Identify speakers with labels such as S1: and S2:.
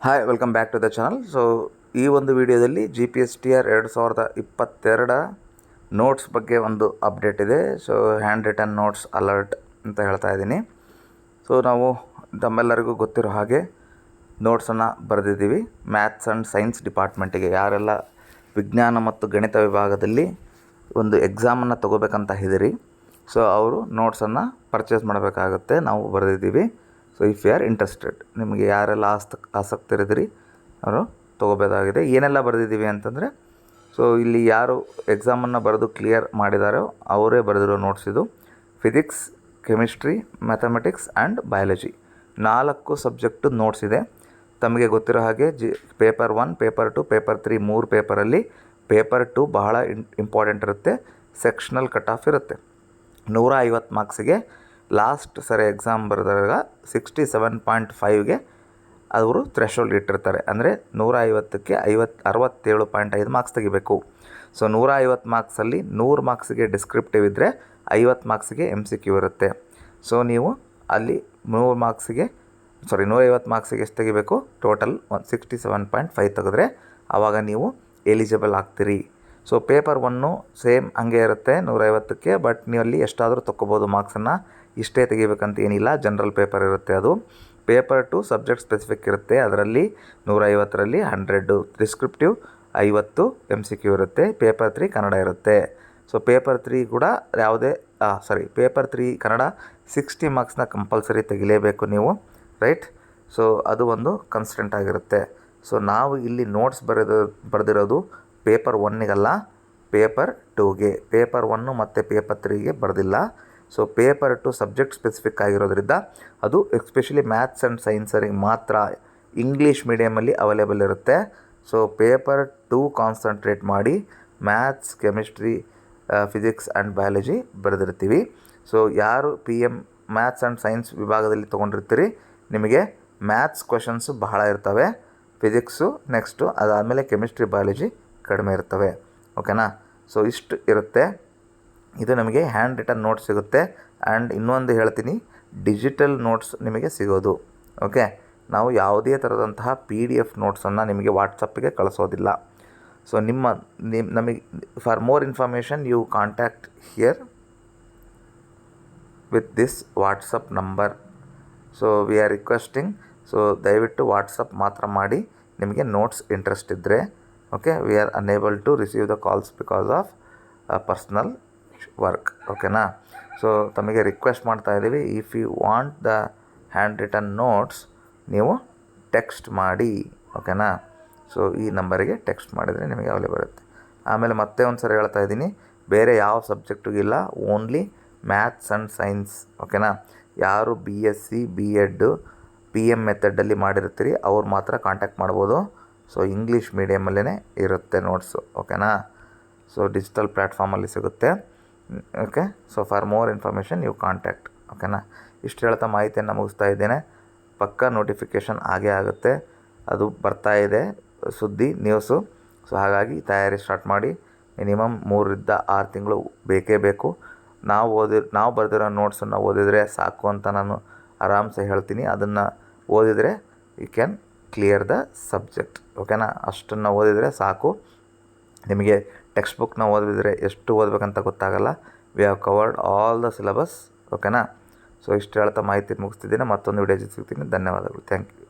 S1: Hi, welcome back to the channel. So ಈ ಒಂದು ವಿಡಿಯೋದಲ್ಲಿ GPSTR 2022 ನೋಟ್ಸ್ ಬಗ್ಗೆ ಒಂದು ಅಪ್ಡೇಟ್ ಇದೆ. So hand written notes alert ಅಂತ ಹೇಳ್ತಾ ಇದ್ದೀನಿ. ಸೊ ನಾವು ತಮ್ಮೆಲ್ಲರಿಗೂ ಗೊತ್ತಿರೋ ಹಾಗೆ ನೋಟ್ಸನ್ನು ಬರೆದಿದ್ದೀವಿ. ಮ್ಯಾಥ್ಸ್ ಆ್ಯಂಡ್ ಸೈನ್ಸ್ ಡಿಪಾರ್ಟ್ಮೆಂಟಿಗೆ ಯಾರೆಲ್ಲ ವಿಜ್ಞಾನ ಮತ್ತು ಗಣಿತ ವಿಭಾಗದಲ್ಲಿ ಒಂದು ಎಕ್ಸಾಮನ್ನು ತೊಗೋಬೇಕಂತ ಇದ್ದೀರಿ, ಸೊ ಅವರು ನೋಟ್ಸನ್ನು ಪರ್ಚೇಸ್ ಮಾಡಬೇಕಾಗುತ್ತೆ. ನಾವು ಬರೆದಿದ್ದೀವಿ. So if you are interested, ನಿಮಗೆ ಯಾರೆಲ್ಲ ಆಸಕ್ತಿ ಇರಿದಿರಿ ಅವರು ತೊಗೋಬೇಕಾಗಿದೆ. ಏನೆಲ್ಲ ಬರೆದಿದ್ದೀವಿ ಅಂತಂದರೆ, ಸೊ ಇಲ್ಲಿ ಯಾರು ಎಕ್ಸಾಮನ್ನು ಬರೆದು ಕ್ಲಿಯರ್ ಮಾಡಿದಾರೋ ಅವರೇ ಬರೆದಿರೋ ನೋಟ್ಸ್ ಇದು. Physics, chemistry, mathematics and biology 4 subject notes ಇದೆ. ತಮಗೆ ಗೊತ್ತಿರೋ ಹಾಗೆ ಪೇಪರ್ 1, ಪೇಪರ್ 2, ಪೇಪರ್ 3 3 ಪೇಪರಲ್ಲಿ ಪೇಪರ್ 2 ಬಹಳ ಇಂಪಾರ್ಟೆಂಟ್ ಇರುತ್ತೆ. ಸೆಕ್ಷನಲ್ ಕಟ್ ಆಫ್ ಇರುತ್ತೆ. 150 ಮಾರ್ಕ್ಸಿಗೆ ಲಾಸ್ಟ್ ಸರಿ ಎಕ್ಸಾಮ್ ಬರೆದಾಗ 67.5ಗೆ ಅವರು ಥ್ರೆಶೋಲ್ಡ್ ಇಟ್ಟಿರ್ತಾರೆ. ಅಂದರೆ 150ಕ್ಕೆ 67.5 ಮಾರ್ಕ್ಸ್ ತೆಗಿಬೇಕು. ಸೊ 150 ಮಾರ್ಕ್ಸಲ್ಲಿ 100 ಮಾರ್ಕ್ಸಿಗೆ ಡಿಸ್ಕ್ರಿಪ್ಟಿವ್ ಇದ್ದರೆ 50 ಮಾರ್ಕ್ಸಿಗೆ MCQ ಇರುತ್ತೆ. ಸೊ ನೀವು ಅಲ್ಲಿ 150 ಮಾರ್ಕ್ಸಿಗೆ ಎಷ್ಟು ತೆಗಿಬೇಕು, ಟೋಟಲ್ 67.5 ತೆಗೆದ್ರೆ ಆವಾಗ ನೀವು ಎಲಿಜಿಬಲ್ ಆಗ್ತೀರಿ. ಸೊ ಪೇಪರ್ 1 ಸೇಮ್ ಹಂಗೆ ಇರುತ್ತೆ 150ಕ್ಕೆ, ಬಟ್ ನೀವು ಅಲ್ಲಿ ಎಷ್ಟಾದರೂ ತೊಗೋಬೋದು ಮಾರ್ಕ್ಸನ್ನು. ಇಷ್ಟೇ ತೆಗಿಬೇಕಂತ ಏನಿಲ್ಲ, ಜನರಲ್ ಪೇಪರ್ ಇರುತ್ತೆ ಅದು. ಪೇಪರ್ 2 ಸಬ್ಜೆಕ್ಟ್ ಸ್ಪೆಸಿಫಿಕ್ ಇರುತ್ತೆ. ಅದರಲ್ಲಿ 150ರಲ್ಲಿ 100 ಡಿಸ್ಕ್ರಿಪ್ಟಿವ್, 50 MCQ ಇರುತ್ತೆ. ಪೇಪರ್ 3 ಕನ್ನಡ ಇರುತ್ತೆ. ಸೊ ಪೇಪರ್ 3 ಕೂಡ ಪೇಪರ್ 3 ಕನ್ನಡ 60 ಮಾರ್ಕ್ಸ್ನ ಕಂಪಲ್ಸರಿ ತೆಗಿಲೇಬೇಕು ನೀವು, ರೈಟ್. ಸೊ ಅದು ಒಂದು ಕನ್ಸ್ಟೆಂಟ್ ಆಗಿರುತ್ತೆ. ಸೊ ನಾವು ಇಲ್ಲಿ ನೋಟ್ಸ್ ಬರೆದಿರೋದು ಪೇಪರ್ 1ಗಲ್ಲ, ಪೇಪರ್ 2ಗೆ. ಪೇಪರ್ 1 ಮತ್ತು ಪೇಪರ್ 3ಗೆ ಬರೆದಿಲ್ಲ. ಸೊ ಪೇಪರ್ 2 ಸಬ್ಜೆಕ್ಟ್ ಸ್ಪೆಸಿಫಿಕ್ ಆಗಿರೋದ್ರಿಂದ ಅದು ಎಸ್ಪೆಷಲಿ ಮ್ಯಾಥ್ಸ್ ಆ್ಯಂಡ್ ಸೈನ್ಸರಿಗೆ ಮಾತ್ರ ಇಂಗ್ಲೀಷ್ ಮೀಡಿಯಮಲ್ಲಿ ಅವೈಲೇಬಲ್ ಇರುತ್ತೆ. ಸೊ ಪೇಪರ್ 2 ಕಾನ್ಸಂಟ್ರೇಟ್ ಮಾಡಿ maths, chemistry, physics and biology ಬರೆದಿರ್ತೀವಿ. ಸೊ ಯಾರು PM ಮ್ಯಾಥ್ಸ್ ಆ್ಯಂಡ್ ಸೈನ್ಸ್ ವಿಭಾಗದಲ್ಲಿ ತೊಗೊಂಡಿರ್ತೀರಿ, ನಿಮಗೆ ಮ್ಯಾಥ್ಸ್ ಕ್ವೆಶನ್ಸು ಬಹಳ ಇರ್ತವೆ, ಫಿಸಿಕ್ಸು ನೆಕ್ಸ್ಟು, ಅದಾದಮೇಲೆ ಕೆಮಿಸ್ಟ್ರಿ, ಬಯಾಲಜಿ ಕಡಿಮೆ ಇರ್ತವೆ. ಓಕೆನಾ. ಸೊ ಇಷ್ಟು ಇರುತ್ತೆ. ಇದು ನಮಗೆ ಹ್ಯಾಂಡ್ ರಿಟನ್ ನೋಟ್ಸ್ ಸಿಗುತ್ತೆ. ಆ್ಯಂಡ್ ಇನ್ನೊಂದು ಹೇಳ್ತೀನಿ, ಡಿಜಿಟಲ್ ನೋಟ್ಸ್ ನಿಮಗೆ ಸಿಗೋದು. ಓಕೆ, ನಾವು ಯಾವುದೇ ಥರದಂತಹ PDF ನೋಟ್ಸನ್ನು ನಿಮಗೆ ವಾಟ್ಸಪ್ಪಿಗೆ ಕಳಿಸೋದಿಲ್ಲ. ಸೊ ನಮಗೆ for more information you contact here with this WhatsApp number. So we are requesting, so ದಯವಿಟ್ಟು ವಾಟ್ಸಪ್ ಮಾತ್ರ ಮಾಡಿ ನಿಮಗೆ ನೋಟ್ಸ್ ಇಂಟ್ರೆಸ್ಟ್ ಇದ್ದರೆ. Okay, we are unable to receive the calls because of personal work. ಓಕೆನಾ. So ತಮಗೆ request ಮಾಡ್ತಾ ಇದ್ದೀವಿ, if you want the hand written notes ನೀವು ಟೆಕ್ಸ್ಟ್ ಮಾಡಿ. ಓಕೆನಾ. ಸೊ ಈ ನಂಬರಿಗೆ ಟೆಕ್ಸ್ಟ್ ಮಾಡಿದರೆ ನಿಮಗೆ ಅವೈಲೇಬಲ್ ಇರುತ್ತೆ. ಆಮೇಲೆ ಮತ್ತೆ ಒಂದು ಸರಿ ಹೇಳ್ತಾ ಇದ್ದೀನಿ, ಬೇರೆ ಯಾವ ಸಬ್ಜೆಕ್ಟಿಗಿಲ್ಲ, ಓನ್ಲಿ ಮ್ಯಾಥ್ಸ್ ಆ್ಯಂಡ್ ಸೈನ್ಸ್. ಓಕೆನಾ. ಯಾರು BSc B.Ed PM ಮೆಥಡಲ್ಲಿ ಮಾಡಿರ್ತೀರಿ ಅವ್ರು ಮಾತ್ರ ಕಾಂಟ್ಯಾಕ್ಟ್ ಮಾಡ್ಬೋದು. ಸೊ ಇಂಗ್ಲೀಷ್ ಮೀಡಿಯಮಲ್ಲೇ ಇರುತ್ತೆ ನೋಟ್ಸು. ಓಕೆನಾ. ಸೊ ಡಿಜಿಟಲ್ ಪ್ಲ್ಯಾಟ್ಫಾರ್ಮಲ್ಲಿ ಸಿಗುತ್ತೆ. Okay. So for more information you contact. ಓಕೆನಾ. ಇಷ್ಟು ಹೇಳ್ತಾ ಮಾಹಿತಿಯನ್ನು ಮುಗಿಸ್ತಾ ಇದ್ದೇನೆ. ಪಕ್ಕಾ ನೋಟಿಫಿಕೇಷನ್ ಆಗೇ ಆಗುತ್ತೆ. ಅದು ಬರ್ತಾ ಇದೆ ಸುದ್ದಿ, ನ್ಯೂಸು. ಸೊ ಹಾಗಾಗಿ ತಯಾರಿ ಸ್ಟಾರ್ಟ್ ಮಾಡಿ. ಮಿನಿಮಮ್ 3ರಿಂದ 6 ತಿಂಗಳು ಬೇಕೇ ಬೇಕು. ನಾವು ಬರೆದಿರೋ ನೋಟ್ಸನ್ನು ಓದಿದರೆ ಸಾಕು ಅಂತ ನಾನು ಆರಾಮ್ಸೆ ಹೇಳ್ತೀನಿ. ಅದನ್ನು ಓದಿದರೆ you can clear the subject. ಓಕೆನಾ. ಅಷ್ಟನ್ನು ಓದಿದರೆ ಸಾಕು. ನಿಮಗೆ ಟೆಕ್ಸ್ಟ್ ಬುಕ್ನ ಓದಿದರೆ ಎಷ್ಟು ಓದಬೇಕಂತ ಗೊತ್ತಾಗಲ್ಲ. We have covered all the syllabus. ಓಕೆನಾ. ಸೊ ಇಷ್ಟು ಹೇಳ್ತಾ ಮಾಹಿತಿ ಮುಗಿಸ್ತಿದ್ದೀನಿ. ಮತ್ತೊಂದು ವಿಡಿಯೋ ಸಿಗ್ತೀನಿ. ಧನ್ಯವಾದಗಳು. Thank you.